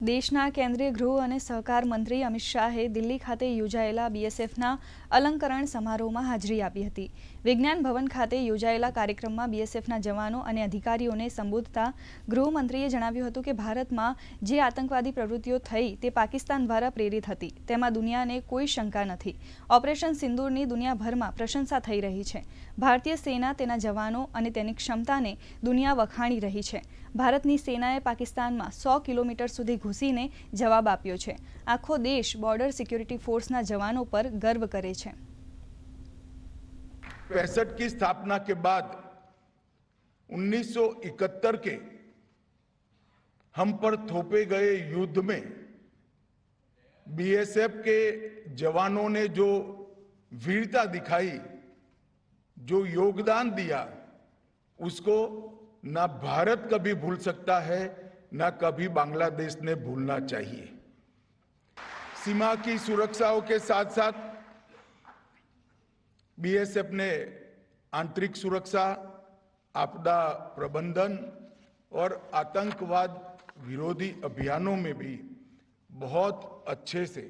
દેશના કેન્દ્રીય ગૃહ અને સહકાર મંત્રી અમિત શાહે દિલ્હી ખાતે યોજાયેલા બીએસએફના અલંકરણ સમારોહમાં હાજરી આપી હતી। વિજ્ઞાન ભવન ખાતે યોજાયેલા કાર્યક્રમમાં બીએસએફના જવાનો અને અધિકારીઓને સંબોધતા ગૃહમંત્રીએ જણાવ્યું હતું કે ભારતમાં જે આતંકવાદી પ્રવૃત્તિઓ થઈ તે પાકિસ્તાન દ્વારા પ્રેરિત હતી, તેમાં દુનિયાને કોઈ શંકા નથી। ઓપરેશન સિંદૂરની દુનિયાભરમાં પ્રશંસા થઈ રહી છે। ભારતીય સેના તેના જવાનો અને તેની ક્ષમતાને દુનિયા વખાણી રહી છે। ભારતની સેનાએ પાકિસ્તાનમાં 100 કિલોમીટર સુધી ઘૂસીને જવાબ આપ્યો છે। આખો દેશ બોર્ડર સિક્योरिटी फोर्सના જવાનો પર गर्व करे છે। 65 की स्थापना के बाद 1971 के हम पर थोपे गए युद्ध में बीएसएफ के जवानों ने जो वीरता दिखाई, जो योगदान दिया, उसको ना भारत कभी भूल सकता है, ना कभी बांग्लादेश ने भूलना चाहिए। सीमा की सुरक्षाओं के साथ साथ बीएसएफ ने आंतरिक सुरक्षा, आपदा प्रबंधन और आतंकवाद विरोधी अभियानों में भी बहुत अच्छे से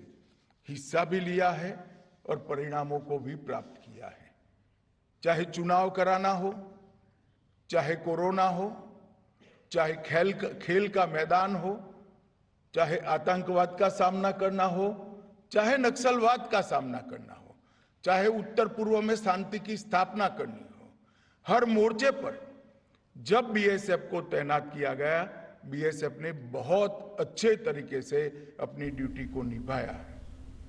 हिस्सा भी लिया है और परिणामों को भी प्राप्त किया है। चाहे चुनाव कराना हो, चाहे कोरोना हो, चाहे खेल का मैदान हो, चाहे आतंकवाद का सामना करना हो, चाहे नक्सलवाद का सामना करना हो, चाहे उत्तर पूर्व में शांति की स्थापना करनी हो, हर मोर्चे पर जब बीएसएफ को तैनात किया गया, बीएसएफ ने बहुत अच्छे तरीके से अपनी ड्यूटी को निभाया है।